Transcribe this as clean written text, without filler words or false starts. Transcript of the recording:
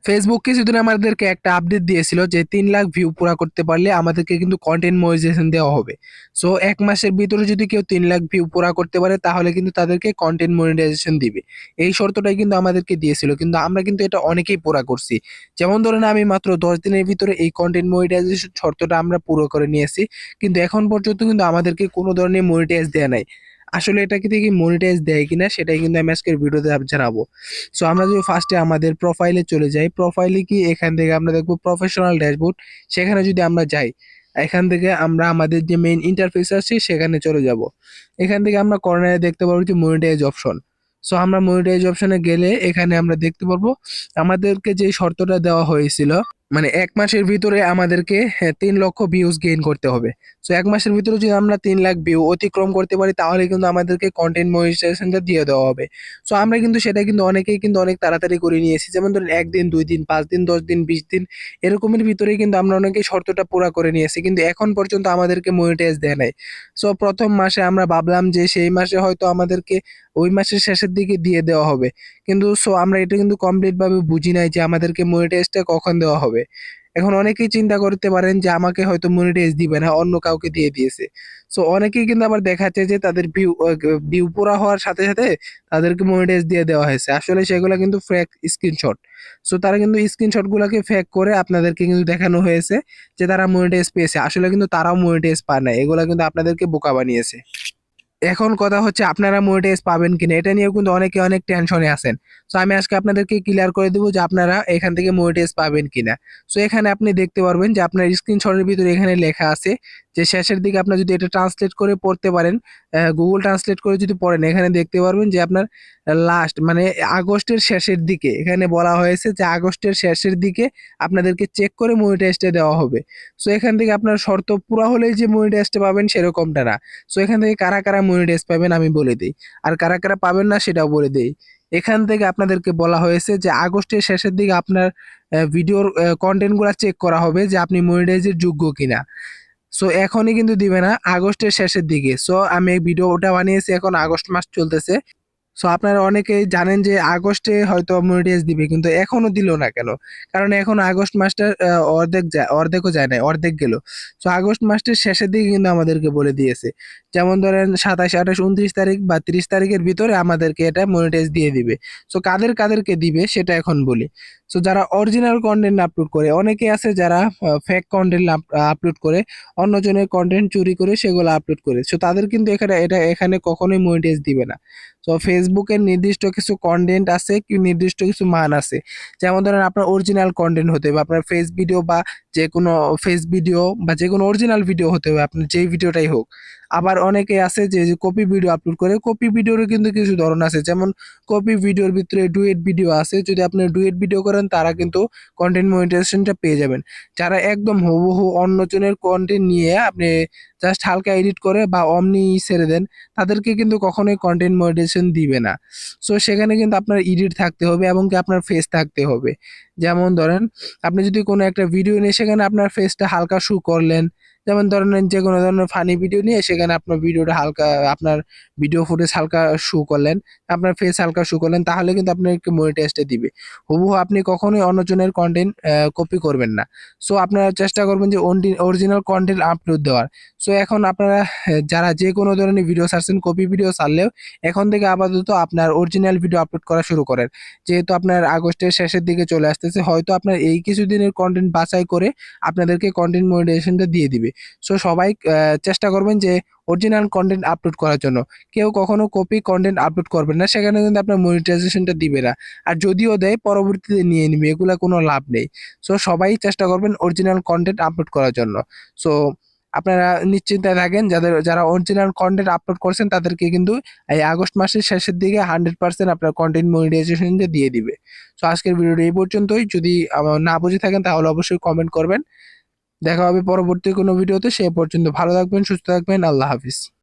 Facebook কিছুদিন আমাদেরকে একটা আপডেট দিয়েছিল যে 3 লাখ ভিউ পুরা করতে পারলে আমাদেরকে কিন্তু কন্টেন্ট মনিটাইজেশন দেওয়া হবে। সো 1 মাসের ভিতরে যদি কেউ 3 লাখ ভিউ পুরা করতে পারে তাহলে কিন্তু তাদেরকে কন্টেন্ট মনিটাইজেশন দিবে। এই শর্তটাই কিন্তু আমাদেরকে দিয়েছিল, কিন্তু আমরা কিন্তু এটা অনেকেই পুরা করছি। যেমন ধরেন আমি মাত্র 10 দিনের ভিতরে এই কন্টেন্ট মনিটাইজেশন শর্তটা আমরা পুরো করে নিয়েছি, কিন্তু এখন পর্যন্ত কিন্তু আমাদেরকে কোনো ধরনের মনিটাইজ দেয়া নাই। আসলে এটা কি থেকে মনিটাইজ দেয় কিনা সেটাই কিন্তু আমি আজকের ভিডিওতে জানাবো। সো আমরা যদি ফার্স্টে আমাদের প্রোফাইলে চলে যাই, প্রোফাইলে কি এখান থেকে আমরা দেখবো প্রফেশনাল ড্যাশবোর্ড। সেখানে যদি আমরা যাই, এখান থেকে আমরা আমাদের যে মেইন ইন্টারফেস আছে সেখানে চলে যাব। এখান থেকে আমরা কর্নারে দেখতে পারবো যে মনিটাইজ অপশন। সো আমরা মনিটাইজ অপশনে গেলে এখানে আমরা দেখতে পারবো আমাদেরকে যে শর্তটা দেওয়া হয়েছিল, মানে 1 মাসের ভিতরে আমাদেরকে 3 লক্ষ ভিউজ গেইন করতে হবে। সো 1 মাসের ভিতরে যদি আমরা 3 লাখ ভিউ অতিক্রম করতে পারি তাহলে কিন্তু আমাদেরকে কন্টেন্ট মনিটাইজেশনটা দিয়ে দেওয়া হবে। সো আমরা কিন্তু সেটা কিন্তু অনেকেই কিন্তু অনেক তাড়াতাড়ি করে নিয়েছি। যেমন ধরুন 1 দিন, 2 দিন, 5 দিন, 10 দিন, 20 দিন এরকমের ভিতরেই কিন্তু আমরা অনেকেই শর্তটা পুরা করে নিয়েছি। কিন্তু এখন পর্যন্ত আমাদেরকে মনিটাইজ দেয় নাই। সো ১ম মাসে আমরা ভাবলাম যে সেই মাসে হয়তো আমাদেরকে ওই মাসের শেষের দিকে দিয়ে দেওয়া হবে। কিন্তু আমরা এটা কিন্তু কমপ্লিট ভাবে বুঝি নাই যে আমাদেরকে মনিটাইজটা কখন দেওয়া হবে। এখন অনেকেই চিন্তা করতে পারেন যে আমাকে হয়তো মনিটাইজ দিবে না, অন্য কাউকে দিয়ে দিয়েছে। সো অনেকেই কিন্তু আবার দেখাচ্ছে যে তাদের ভিউ পুরা হওয়ার সাথে সাথে তাদেরকে মনিটাইজ দিয়ে দেওয়া হয়েছে। আসলে সেগুলা কিন্তু ফেক স্ক্রিনশট। সো তারা কিন্তু স্ক্রিনশট গুলাকে ফেক করে আপনাদেরকে কিন্তু দেখানো হয়েছে যে তারা মনিটাইজ পেয়েছে। আসলে কিন্তু তারাও মনিটাইজ পায় না, এগুলা কিন্তু আপনাদেরকে বোকা বানিয়েছে। এখন কথা হচ্ছে আপনারা মনিটাইজ পাবেন কিনা এটা নিয়েও কিন্তু অনেকে অনেক টেনশনে আছেন। সো আমি আজকে আপনাদেরকে ক্লিয়ার করে দেবো যে আপনারা এখান থেকে মনিটাইজ পাবেন কিনা। সো এখানে আপনি দেখতে পারবেন যে আপনার স্ক্রিনশটের ভিতরে এখানে লেখা আছে যে শেষের দিকে আপনার যদি এটা ট্রান্সলেট করে পড়তে পারেন, গুগল ট্রান্সলেট করে যদি পড়েন এখানে দেখতে পারবেন যে আপনার লাস্ট মানে আগস্টের শেষের দিকে এখানে বলা হয়েছে যে আগস্টের শেষের দিকে আপনাদেরকে চেক করে মনিটাইজটা দেওয়া হবে। সো এখান থেকে আপনার শর্ত পুরা হলেই যে মনিটাইজটা পাবেন সেরকমটা না। সো এখান থেকে কারা কারা মনিটাইজ পাবেন আমি বলে দিই, আর কারা কারা পাবেন না সেটাও বলে দিই। এখান থেকে আপনাদেরকে বলা হয়েছে যে আগস্টের শেষের দিকে আপনার ভিডিওর কন্টেন্ট গুলা চেক করা হবে যে আপনি মনিটাইজের যোগ্য কিনা। সো এখনই কিন্তু দিবে না, আগস্টের শেষের দিকে। সো আমি এই ভিডিওটা বানিয়েছি এখন আগস্ট মাস চলতেছে। সো আপনারা অনেকেই জানেন যে আগস্টে হয়তো মনিটাইজ দিবে, কিন্তু এখনো দিল না কেন? কারণ এখন আগস্ট মাসটা অর্ধেকও যায় নাই, অর্ধেক গেল। সো আগস্ট মাসটার শেষের দিকে কিন্তু আমাদেরকে বলে দিয়েছে। যেমন ধরেন ২৭, ২৮, ২৯ তারিখ বা ৩০ তারিখের ভিতরে আমাদেরকে এটা মনিটাইজ দিয়ে দিবে। সো কাদেরকে দিবে সেটা এখন বলি। সো যারা অরিজিনাল কনটেন্ট আপলোড করে, অনেকে আছে যারা ফেক কনটেন্ট আপলোড করে, অন্যজনের কনটেন্ট চুরি করে সেগুলো আপলোড করে। সো তাদের কিন্তু এখানে কখনোই মনিটাইজ দিবে না। তো ফেসবুকের নির্দিষ্ট কিছু কনটেন্ট আছে, নির্দিষ্ট কিছু মান আছে। যেমন ধরেন আপনার অরিজিনাল কনটেন্ট হতে হবে, আপনার ফেস ভিডিও বা যেকোনো ফেস ভিডিও বা যেকোনো অরিজিনাল ভিডিও হতে হবে, আপনার যেই ভিডিওটাই হোক। আবার অনেকে আছে যে কপি ভিডিও আপলোড করে, কপি ভিডিওরও কিন্তু কিছু ধরন আছে। যেমন কপি ভিডিওর ভিতরে ডুয়েট ভিডিও আছে, যদি আপনি ডুয়েট ভিডিও করেন তারা কিন্তু কন্টেন্ট মনিটাইজেশনটা পেয়ে যাবেন। যারা একদম হুবহু অন্যজনের কন্টেন্ট নিয়ে আপনি জাস্ট হালকা এডিট করে বা অমনি ছেড়ে দেন, তাদেরকে কিন্তু কখনোই কন্টেন্ট মনিটাইজেশন দিবে না। সো সেখানে কিন্তু আপনার এডিট থাকতে হবে এবং কি আপনার ফেস থাকতে হবে। যেমন ধরেন আপনি যদি কোনো একটা ভিডিও নিয়ে সেখানে আপনার ফেসটা হালকা শো করলেন, যেমন ধরেন যে কোনো ধরনের ফানি ভিডিও নিয়ে সেখানে আপনার ভিডিওটা হালকা, আপনার ভিডিও ফুটেজ হালকা শো করলেন, আপনার ফেস হালকা শো করলেন, তাহলে কিন্তু আপনাকে মনিটাইজটা দিবে। হুবহু আপনি কখনোই অন্যজনের কন্টেন্ট কপি করবেন না। সো আপনারা চেষ্টা করবেন যে অরিজিনাল কন্টেন্ট আপলোড দেওয়ার। সো এখন আপনারা যারা যে কোনো ধরনের ভিডিও ছাড়ছেন, কপি ভিডিও ছাড়লেও এখন থেকে আপাতত আপনার অরিজিনাল ভিডিও আপলোড করা শুরু করেন। যেহেতু আপনার আগস্টের শেষের দিকে চলে আসতেছে, হয়তো আপনার এই কিছুদিনের কন্টেন্ট বাছাই করে আপনাদেরকে কন্টেন্ট মনিটাইজেশনটা দিয়ে দিবে। সো সবাই চেষ্টা করবেন যে অরিজিনাল কন্টেন্ট আপলোড করার জন্য। কেউ কখনো কপি কন্টেন্ট আপলোড করবেন না, সেখানে কিন্তু আপনার মনিটাইজেশনটা দিবে না। আর যদিও দেয় পরবর্তীতে নিয়ে নিবে, এগুলা কোনো লাভ নেই। সো সবাই চেষ্টা করবেন অরিজিনাল কন্টেন্ট আপলোড করার জন্য। সো আপনারা নিশ্চিন্তায় থাকেন, যারা অরিজিনাল কন্টেন্ট আপলোড করছেন তাদেরকে কিন্তু এই আগস্ট মাসের শেষের দিকে 100% আপনার কন্টেন্ট মনিটাইজেশনটা দিয়ে দিবে। সো আজকের ভিডিওটা এই পর্যন্তই। যদি না বুঝে থাকেন তাহলে অবশ্যই কমেন্ট করবেন। দেখা হবে পরবর্তী কোনো ভিডিওতে। সে পর্যন্ত ভালো থাকবেন, সুস্থ থাকবেন। আল্লাহ হাফিজ।